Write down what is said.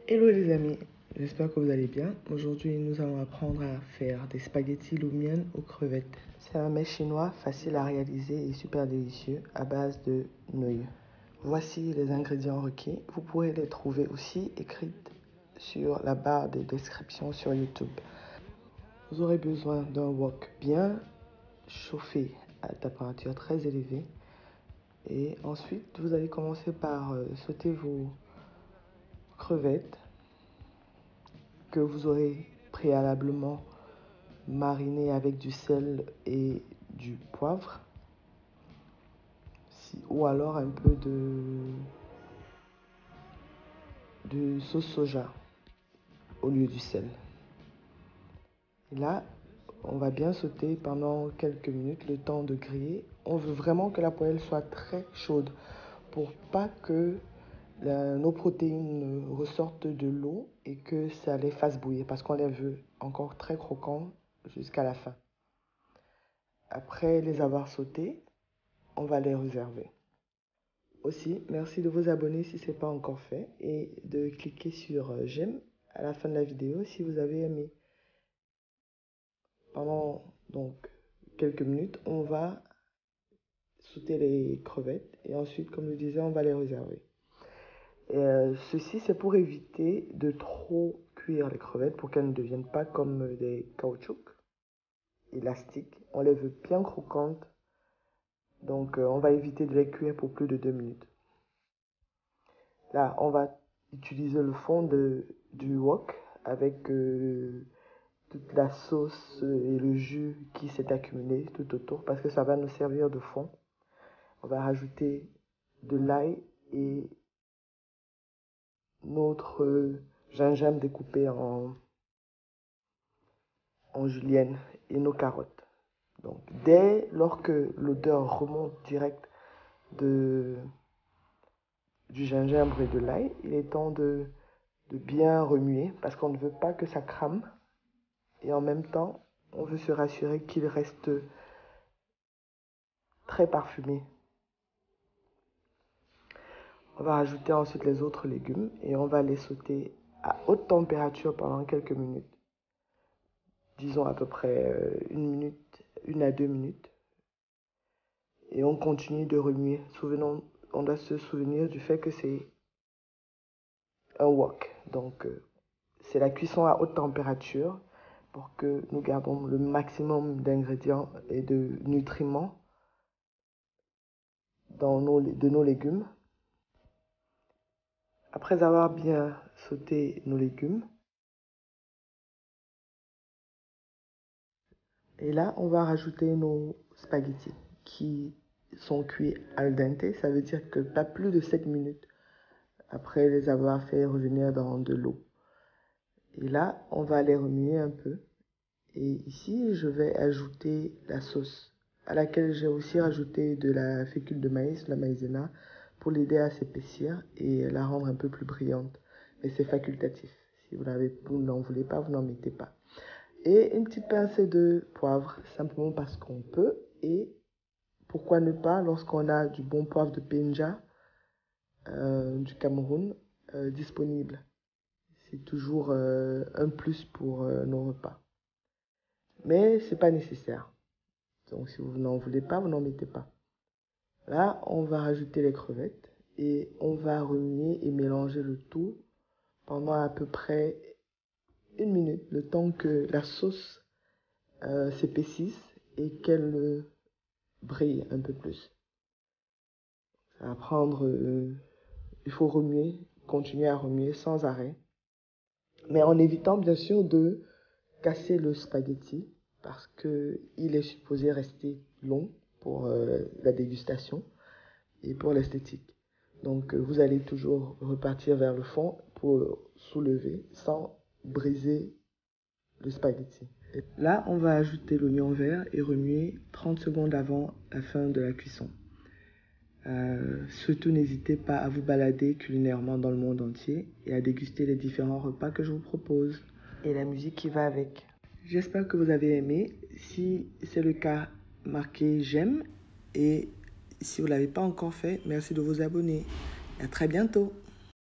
Hello les amis, j'espère que vous allez bien. Aujourd'hui, nous allons apprendre à faire des spaghettis Lumian aux crevettes. C'est un mets chinois facile à réaliser et super délicieux à base de nouilles. Voici les ingrédients requis. Vous pourrez les trouver aussi écrites sur la barre de description sur YouTube. Vous aurez besoin d'un wok bien chauffé à température très élevée. Et ensuite, vous allez commencer par sauter vos crevettes que vous aurez préalablement mariné avec du sel et du poivre, ou alors un peu de sauce soja au lieu du sel. Et là, on va bien sauter pendant quelques minutes, le temps de griller. On veut vraiment que la poêle soit très chaude pour pas que nos protéines ressortent de l'eau et que ça les fasse bouillir parce qu'on les veut encore très croquants jusqu'à la fin. Après les avoir sautés, on va les réserver. Aussi, merci de vous abonner si ce n'est pas encore fait et de cliquer sur j'aime à la fin de la vidéo si vous avez aimé. Pendant donc quelques minutes, on va sauter les crevettes et ensuite, comme je disais, on va les réserver. Ceci, c'est pour éviter de trop cuire les crevettes pour qu'elles ne deviennent pas comme des caoutchoucs élastiques. On les veut bien croquantes, donc on va éviter de les cuire pour plus de 2 minutes. Là, on va utiliser le fond du wok avec toute la sauce et le jus qui s'est accumulé tout autour parce que ça va nous servir de fond. On va rajouter de l'ail et notre gingembre découpé en julienne et nos carottes. Donc, dès lors que l'odeur remonte direct du gingembre et de l'ail, il est temps de bien remuer parce qu'on ne veut pas que ça crame. Et en même temps, on veut se rassurer qu'il reste très parfumé. On va rajouter ensuite les autres légumes et on va les sauter à haute température pendant quelques minutes. Disons à peu près 1 à 2 minutes. Et on continue de remuer. On doit se souvenir du fait que c'est un wok. Donc, c'est la cuisson à haute température pour que nous gardons le maximum d'ingrédients et de nutriments de nos légumes. Après avoir bien sauté nos légumes, et là, on va rajouter nos spaghettis qui sont cuits al dente. Ça veut dire que pas plus de 7 minutes après les avoir fait revenir dans de l'eau. Et là, on va les remuer un peu. Et ici, je vais ajouter la sauce à laquelle j'ai aussi rajouté de la fécule de maïs, la maïzena, pour l'aider à s'épaissir et la rendre un peu plus brillante. Mais c'est facultatif. Si vous n'en voulez pas, vous n'en mettez pas. Et une petite pincée de poivre, simplement parce qu'on peut. Et pourquoi ne pas, lorsqu'on a du bon poivre de Penja, du Cameroun, disponible. C'est toujours un plus pour nos repas. Mais ce n'est pas nécessaire. Donc si vous n'en voulez pas, vous n'en mettez pas. Là, on va rajouter les crevettes et on va remuer et mélanger le tout pendant à peu près 1 minute, le temps que la sauce s'épaississe et qu'elle brille un peu plus. Ça va prendre, il faut remuer, continuer à remuer sans arrêt, mais en évitant bien sûr de casser le spaghetti parce qu'il est supposé rester long pour la dégustation et pour l'esthétique. Donc vous allez toujours repartir vers le fond pour soulever sans briser le spaghetti. Et là, on va ajouter l'oignon vert et remuer 30 secondes avant la fin de la cuisson. Surtout, n'hésitez pas à vous balader culinairement dans le monde entier et à déguster les différents repas que je vous propose et la musique qui va avec. J'espère que vous avez aimé. Si c'est le cas, marquez j'aime et si vous ne l'avez pas encore fait, merci de vous abonner. À très bientôt.